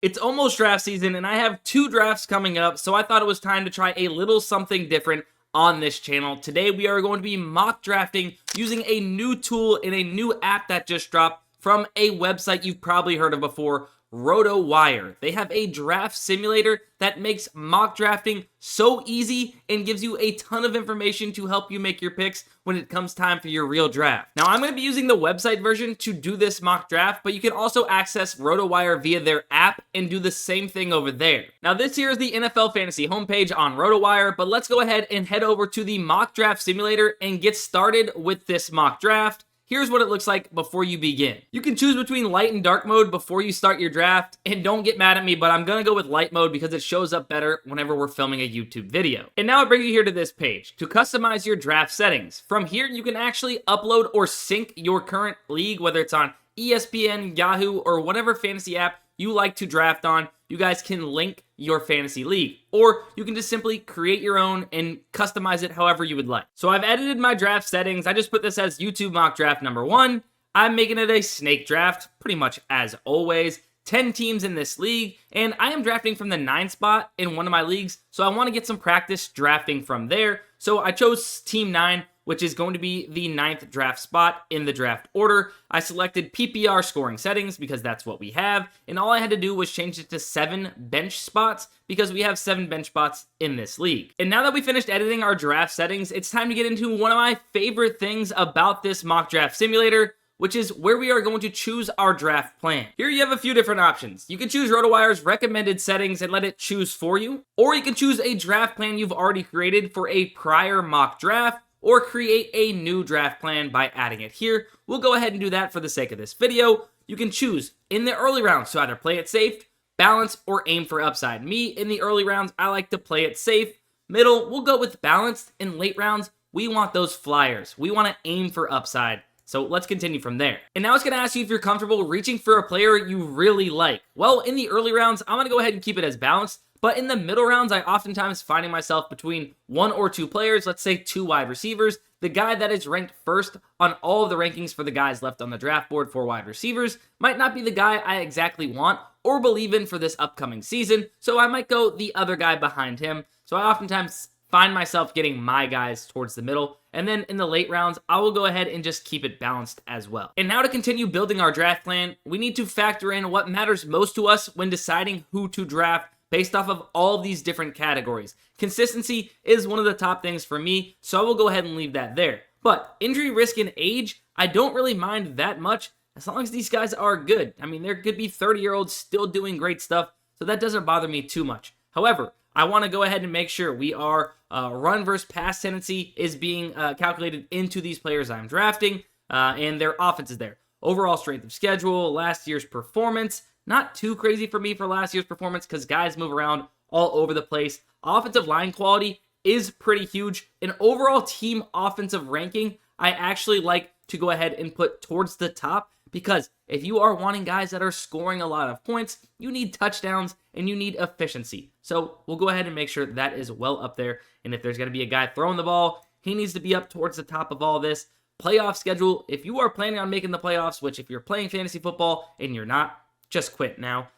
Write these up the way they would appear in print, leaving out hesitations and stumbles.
It's almost draft season, and I have 2 drafts coming up, so I thought it was time to try a little something different on this channel. Today, we are going to be mock drafting using a new tool in a new app that just dropped from a website you've probably heard of before, RotoWire. They have a draft simulator that makes mock drafting so easy and gives you a ton of information to help you make your picks when it comes time for your real draft. Now, I'm going to be using the website version to do this mock draft, but you can also access RotoWire via their app and do the same thing over there. Now, this here is the NFL Fantasy homepage on RotoWire, but let's go ahead and head over to the mock draft simulator and get started with this mock draft. Here's what it looks like before you begin. You can choose between light and dark mode before you start your draft, and don't get mad at me, but I'm gonna go with light mode because it shows up better whenever we're filming a YouTube video. And now it brings you here to this page to customize your draft settings. From here, you can actually upload or sync your current league, whether it's on ESPN, Yahoo, or whatever fantasy app you like to draft on. You guys can link your fantasy league, or you can just simply create your own and customize it however you would like. So I've edited my draft settings. I just put this as YouTube mock draft number 1. I'm making it a snake draft, pretty much as always. 10 teams in this league, and I am drafting from the 9 spot in one of my leagues, so I want to get some practice drafting from there. So I chose team 9, which is going to be the 9th draft spot in the draft order. I selected PPR scoring settings because that's what we have, and all I had to do was change it to 7 bench spots because we have 7 bench spots in this league. And now that we finished editing our draft settings, it's time to get into one of my favorite things about this mock draft simulator, which is where we are going to choose our draft plan. Here you have a few different options. You can choose RotoWire's recommended settings and let it choose for you, or you can choose a draft plan you've already created for a prior mock draft, or create a new draft plan by adding it here. We'll go ahead and do that for the sake of this video. You can choose in the early rounds to either play it safe, balance, or aim for upside. Me, in the early rounds, I like to play it safe. Middle, we'll go with balanced. In late rounds, we want those flyers. We want to aim for upside. So let's continue from there. And now it's going to ask you if you're comfortable reaching for a player you really like. Well, in the early rounds, I'm going to go ahead and keep it as balanced. But in the middle rounds, I oftentimes finding myself between 1 or 2 players, let's say 2 wide receivers. The guy that is ranked first on all of the rankings for the guys left on the draft board for wide receivers might not be the guy I exactly want or believe in for this upcoming season, so I might go the other guy behind him. So I oftentimes find myself getting my guys towards the middle, and then in the late rounds, I will go ahead and just keep it balanced as well. And now to continue building our draft plan, we need to factor in what matters most to us when deciding who to draft based off of all of these different categories. Consistency is one of the top things for me, so I will go ahead and leave that there. But injury risk and age, I don't really mind that much as long as these guys are good. I mean, there could be 30-year-olds still doing great stuff, so that doesn't bother me too much. However, I want to go ahead and make sure we are run versus pass tendency is being calculated into these players I'm drafting, and their offense is there. Overall strength of schedule, last year's performance. Not too crazy for me for last year's performance because guys move around all over the place. Offensive line quality is pretty huge. An overall team offensive ranking, I actually like to go ahead and put towards the top because if you are wanting guys that are scoring a lot of points, you need touchdowns and you need efficiency. So we'll go ahead and make sure that is well up there. And if there's going to be a guy throwing the ball, he needs to be up towards the top of all this. Playoff schedule, if you are planning on making the playoffs, which if you're playing fantasy football and you're not, just quit now.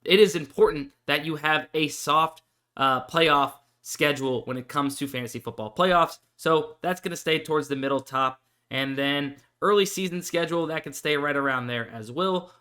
It is important that you have a soft playoff schedule when it comes to fantasy football playoffs. So that's going to stay towards the middle top. And then early season schedule, that can stay right around there as well.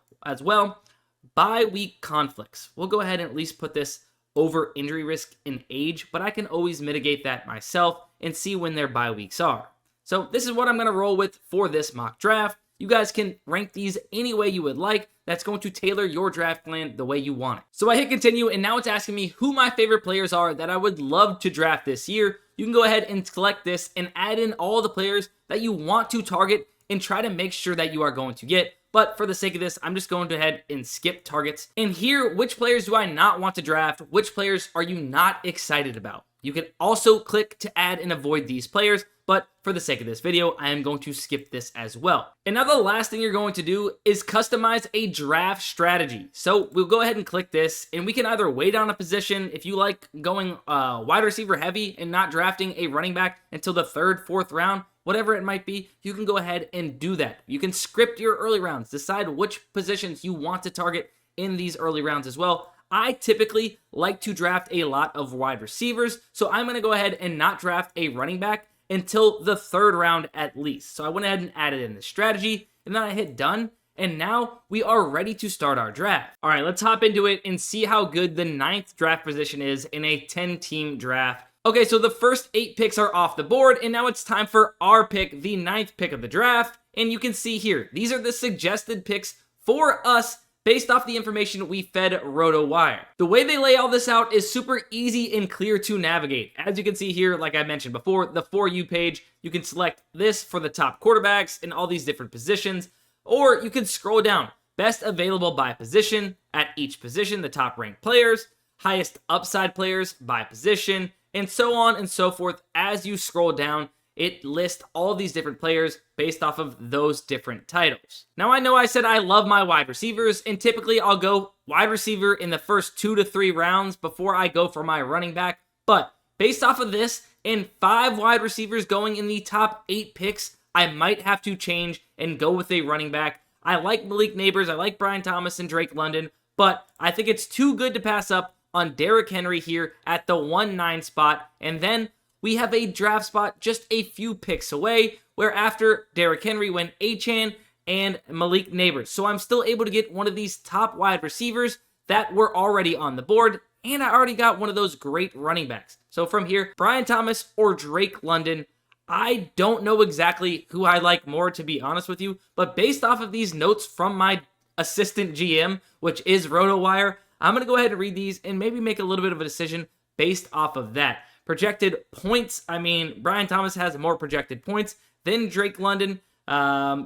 Bye week conflicts. We'll go ahead and at least put this over injury risk and age, but I can always mitigate that myself and see when their bye weeks are. So this is what I'm going to roll with for this mock draft. You guys can rank these any way you would like. That's going to tailor your draft plan the way you want it. So I hit continue, and now it's asking me who my favorite players are that I would love to draft this year. You can go ahead and select this and add in all the players that you want to target and try to make sure that you are going to get. But for the sake of this, I'm just going to head and skip targets. And here, which players do I not want to draft? Which players are you not excited about? You can also click to add and avoid these players, but for the sake of this video, I am going to skip this as well. And now the last thing you're going to do is customize a draft strategy. So we'll go ahead and click this, and we can either wait down a position if you like going wide receiver heavy and not drafting a running back until the 3rd, 4th round, whatever it might be, you can go ahead and do that. You can script your early rounds, decide which positions you want to target, in these early rounds as well. I typically like to draft a lot of wide receivers, so I'm going to go ahead and not draft a running back until the 3rd round at least. So I went ahead and added in the strategy, and then I hit done, and now we are ready to start our draft. All right, let's hop into it and see how good the 9th draft position is in a 10-team draft. Okay, so the first 8 picks are off the board, and now it's time for our pick, the 9th pick of the draft. And you can see here, these are the suggested picks for us based off the information we fed RotoWire. The way they lay all this out is super easy and clear to navigate. As you can see here, like I mentioned before, the For You page, you can select this for the top quarterbacks in all these different positions, or you can scroll down, best available by position, at each position, the top ranked players, highest upside players by position, and so on and so forth. As you scroll down, it lists all these different players based off of those different titles. Now, I know I said I love my wide receivers, and typically I'll go wide receiver in the first 2 to 3 rounds before I go for my running back, but based off of this and 5 wide receivers going in the top 8 picks, I might have to change and go with a running back. I like Malik Neighbors, I like Brian Thomas and Drake London, but I think it's too good to pass up on Derrick Henry here at the 1-9 spot, and then we have a draft spot just a few picks away, where after Derrick Henry went Achane and Malik Neighbors. So I'm still able to get one of these top wide receivers that were already on the board, and I already got one of those great running backs. So from here, Brian Thomas or Drake London, I don't know exactly who I like more, to be honest with you, but based off of these notes from my assistant GM, which is RotoWire, I'm going to go ahead and read these and maybe make a little bit of a decision based off of that. Projected points, I mean, Brian Thomas has more projected points than Drake London.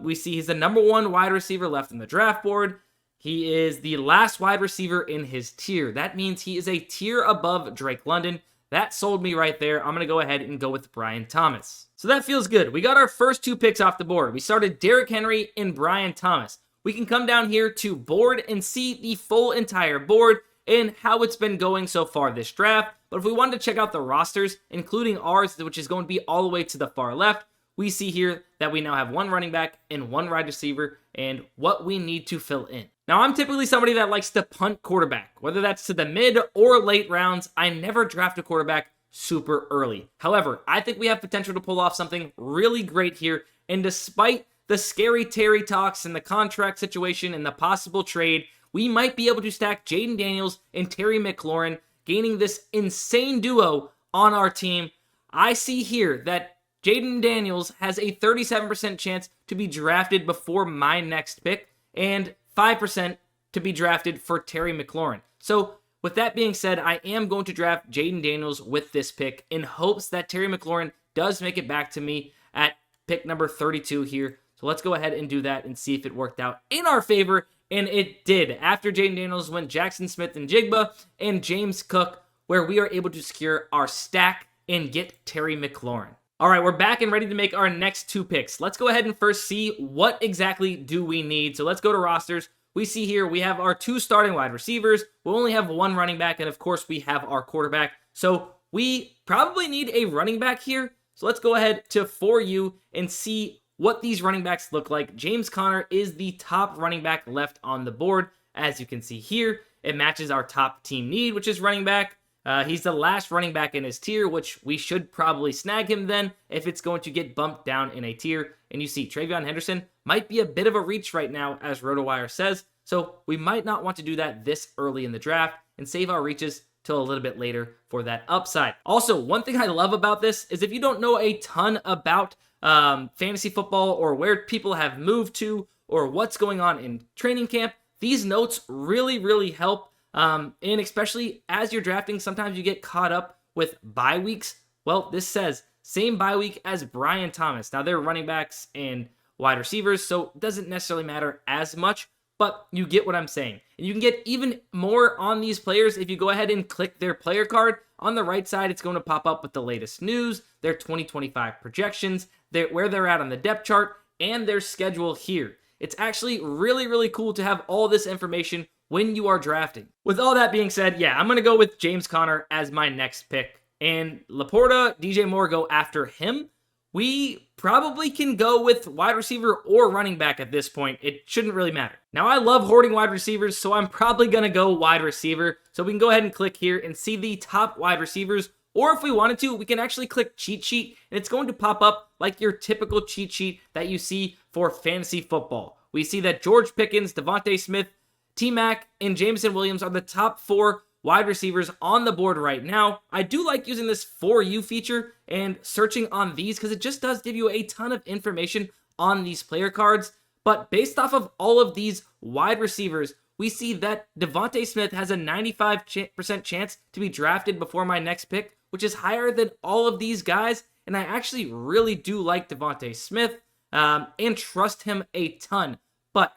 We see he's the number 1 wide receiver left in the draft board. He is the last wide receiver in his tier. That means he is a tier above Drake London. That sold me right there. I'm going to go ahead and go with Brian Thomas. So that feels good. We got our first 2 picks off the board. We started Derrick Henry and Brian Thomas. We can come down here to board and see the full entire board and how it's been going so far this draft. But if we wanted to check out the rosters, including ours, which is going to be all the way to the far left, we see here that we now have 1 running back and 1 wide receiver and what we need to fill in. Now, I'm typically somebody that likes to punt quarterback, whether that's to the mid or late rounds. I never draft a quarterback super early. However, I think we have potential to pull off something really great here, and despite the scary Terry talks and the contract situation and the possible trade, we might be able to stack Jaden Daniels and Terry McLaurin, gaining this insane duo on our team. I see here that Jaden Daniels has a 37% chance to be drafted before my next pick, and 5% to be drafted for Terry McLaurin. So with that being said, I am going to draft Jaden Daniels with this pick in hopes that Terry McLaurin does make it back to me at pick number 32 here. So let's go ahead and do that and see if it worked out in our favor. And it did. After Jaden Daniels went Jackson Smith and Jigba and James Cook, where we are able to secure our stack and get Terry McLaurin. All right, we're back and ready to make our next 2 picks. Let's go ahead and first see what exactly do we need. So let's go to rosters. We see here we have our 2 starting wide receivers. We'll only have 1 running back, and of course we have our quarterback. So we probably need a running back here. So let's go ahead to For You and see what these running backs look like. James Conner is the top running back left on the board. As you can see here, it matches our top team need, which is running back. He's the last running back in his tier, which we should probably snag him then if it's going to get bumped down in a tier. And you see Travion Henderson might be a bit of a reach right now, as RotoWire says. So we might not want to do that this early in the draft and save our reaches till a little bit later for that upside. Also, one thing I love about this is if you don't know a ton about fantasy football or where people have moved to or what's going on in training camp, these notes really help. And especially as you're drafting, sometimes you get caught up with bye weeks. Well, this says same bye week as Brian Thomas. Now they're running backs and wide receivers, so it doesn't necessarily matter as much, but you get what I'm saying. And you can get even more on these players if you go ahead and click their player card. On the right side, it's going to pop up with the latest news, their 2025 projections, where they're at on the depth chart, and their schedule here. It's actually really cool to have all this information when you are drafting. With all that being said, yeah, I'm going to go with James Conner as my next pick. And Laporta, DJ Moore go after him. we probably can go with wide receiver or running back at this point. It shouldn't really matter. Now, I love hoarding wide receivers, so I'm probably going to go wide receiver. So we can go ahead and click here and see the top wide receivers. Or if we wanted to, we can actually click cheat sheet, and it's going to pop up like your typical cheat sheet that you see for fantasy football. We see that George Pickens, Devontae Smith, T-Mac, and Jameson Williams are the top 4 wide receivers on the board right now. I do like using this For You feature and searching on these because it just does give you a ton of information on these player cards. But based off of all of these wide receivers, we see that Devontae Smith has a 95% chance to be drafted before my next pick, which is higher than all of these guys. And I actually really do like Devontae Smith and trust him a ton. But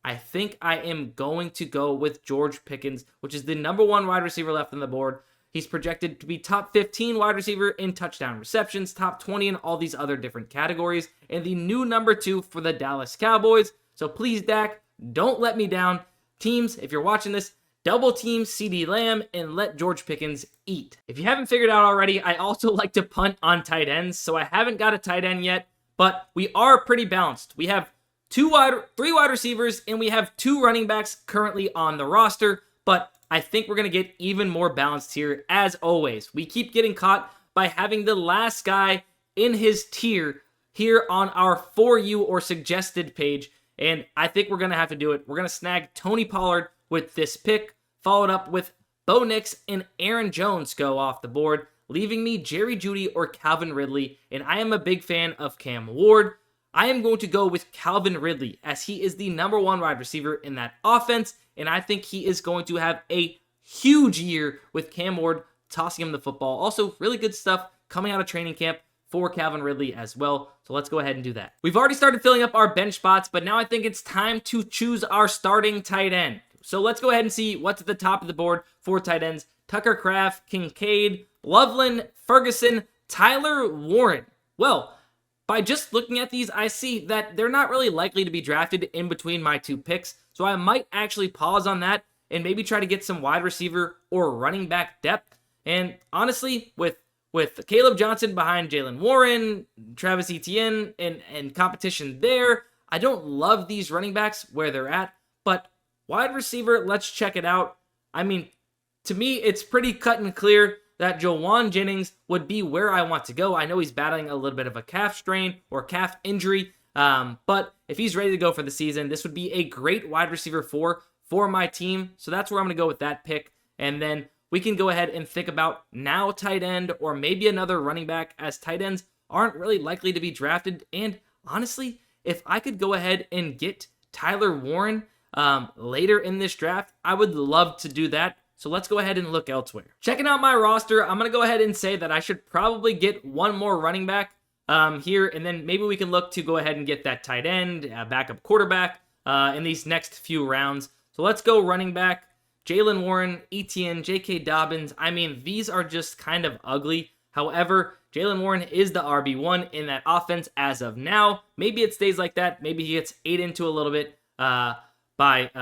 I think I am going to go with George Pickens, which is the number 1 wide receiver left on the board. He's projected to be top 15 wide receiver in touchdown receptions, top 20 in all these other different categories, and the new number 2 for the Dallas Cowboys. So please, Dak, don't let me down. Teams, if you're watching this, double team CeeDee Lamb and let George Pickens eat. If you haven't figured out already, I also like to punt on tight ends, so I haven't got a tight end yet, but we are pretty balanced. We have 3 wide receivers, and we have 2 running backs currently on the roster, but I think we're going to get even more balanced here, as always. We keep getting caught by having the last guy in his tier here on our For You or suggested page, and I think we're going to have to do it. We're going to snag Tony Pollard with this pick, followed up with Bo Nix and Aaron Jones go off the board, leaving me Jerry Jeudy or Calvin Ridley, and I am a big fan of Cam Ward. I am going to go with Calvin Ridley as he is the number 1 wide receiver in that offense, and I think he is going to have a huge year with Cam Ward tossing him the football. Also, really good stuff coming out of training camp for Calvin Ridley as well, so let's go ahead and do that. We've already started filling up our bench spots, but now I think it's time to choose our starting tight end. So let's go ahead and see what's at the top of the board for tight ends. Tucker Kraft, Kincaid, Loveland, Ferguson, Tyler Warren. Well, by just looking at these, I see that they're not really likely to be drafted in between my 2 picks, so I might actually pause on that and maybe try to get some wide receiver or running back depth. And honestly, with Caleb Johnson behind Jalen Warren, Travis Etienne, and competition there, I don't love these running backs where they're at, but wide receiver, let's check it out. I mean, to me, it's pretty cut and clear that Jawan Jennings would be where I want to go. I know he's battling a little bit of a calf strain or calf injury, but if he's ready to go for the season, this would be a great wide receiver for my team. So that's where I'm going to go with that pick. And then we can go ahead and think about now tight end or maybe another running back, as tight ends aren't really likely to be drafted. And honestly, if I could go ahead and get Tyler Warren later in this draft, I would love to do that. So let's go ahead and look elsewhere. Checking out my roster, I'm going to go ahead and say that I should probably get one more running back here, and then maybe we can look to go ahead and get that tight end, backup quarterback in these next few rounds. So let's go running back. Jalen Warren, Etienne, J.K. Dobbins. I mean, these are just kind of ugly. However, Jalen Warren is the RB1 in that offense as of now. Maybe it stays like that. Maybe he gets ate into a little bit by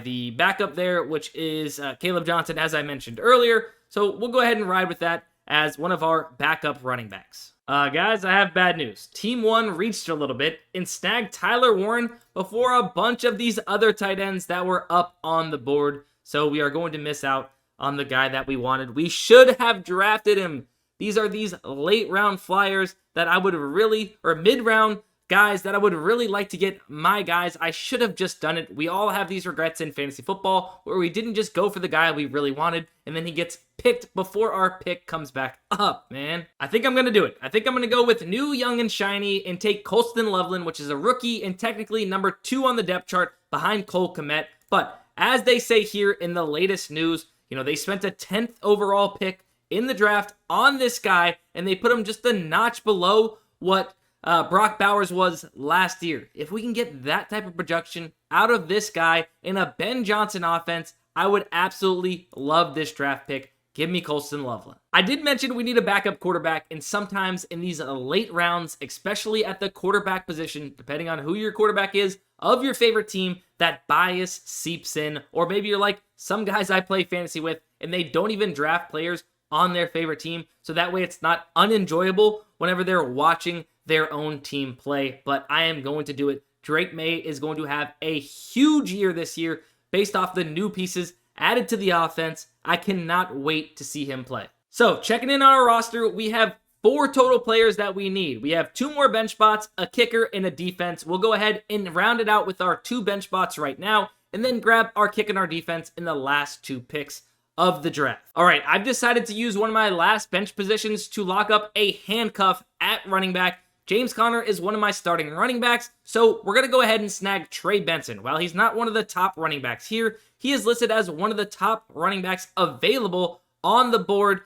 the backup there, which is Caleb Johnson, as I mentioned earlier. So we'll go ahead and ride with that as one of our backup running backs. Guys, I have bad news. Team 1 reached a little bit and snagged Tyler Warren before a bunch of these other tight ends that were up on the board. So we are going to miss out on the guy that we wanted. We should have drafted him. These are these late round flyers that I would really, or mid round guys that I would really like to get my guys. I should have just done it. We all have these regrets in fantasy football where we didn't just go for the guy we really wanted and then he gets picked before our pick comes back up, man. I think I'm going to do it. I think I'm going to go with new, young, and shiny and take Colston Loveland, which is a rookie and technically number 2 on the depth chart behind Cole Kmet. But as they say here in the latest news, you know, they spent a 10th overall pick in the draft on this guy and they put him just a notch below what Brock Bowers was last year. If we can get that type of production out of this guy in a Ben Johnson offense, I would absolutely love this draft pick. Give me Colston Loveland. I did mention we need a backup quarterback, and sometimes in these late rounds, especially at the quarterback position, depending on who your quarterback is of your favorite team, that bias seeps in. Or maybe you're like some guys I play fantasy with, and they don't even draft players on their favorite team, so that way it's not unenjoyable whenever they're watching their own team play. But I am going to do it. Drake May is going to have a huge year this year based off the new pieces added to the offense. I cannot wait to see him play. So checking in on our roster, we have 4 total players that we need. We have 2 more bench spots, a kicker, and a defense. We'll go ahead and round it out with our 2 bench spots right now, and then grab our kick and our defense in the last 2 picks of the draft. All right, I've decided to use one of my last bench positions to lock up a handcuff at running back. James Conner is one of my starting running backs, so we're going to go ahead and snag Trey Benson. While he's not one of the top running backs here, he is listed as one of the top running backs available on the board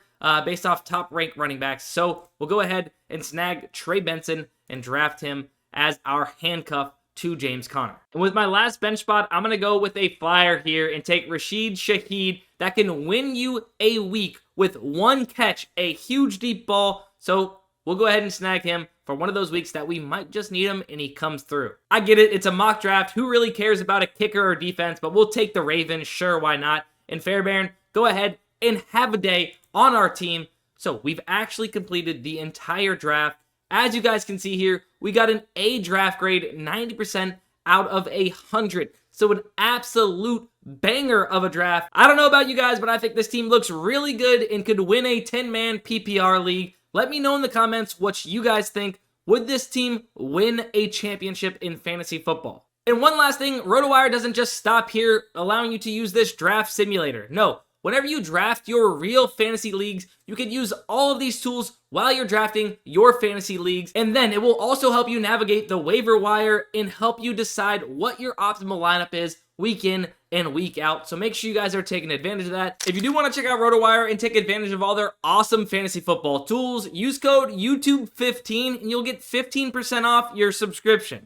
based off top-ranked running backs. So we'll go ahead and snag Trey Benson and draft him as our handcuff to James Conner. And with my last bench spot, I'm going to go with a flyer here and take Rashid Shaheed that can win you a week with 1 catch, a huge deep ball. So we'll go ahead and snag him for one of those weeks that we might just need him and he comes through. I get it, it's a mock draft. Who really cares about a kicker or defense? But we'll take the Ravens, sure, why not? And Fairbairn, go ahead and have a day on our team. So we've actually completed the entire draft. As you guys can see here, we got an A draft grade, 90% out of 100. So an absolute banger of a draft. I don't know about you guys, but I think this team looks really good and could win a 10-man PPR league. Let me know in the comments what you guys think. Would this team win a championship in fantasy football? And one last thing, RotoWire doesn't just stop here allowing you to use this draft simulator. No, whenever you draft your real fantasy leagues, you can use all of these tools while you're drafting your fantasy leagues. And then it will also help you navigate the waiver wire and help you decide what your optimal lineup is week in and week out. So make sure you guys are taking advantage of that. If you do want to check out RotoWire and take advantage of all their awesome fantasy football tools, use code YouTube15 and you'll get 15% off your subscription.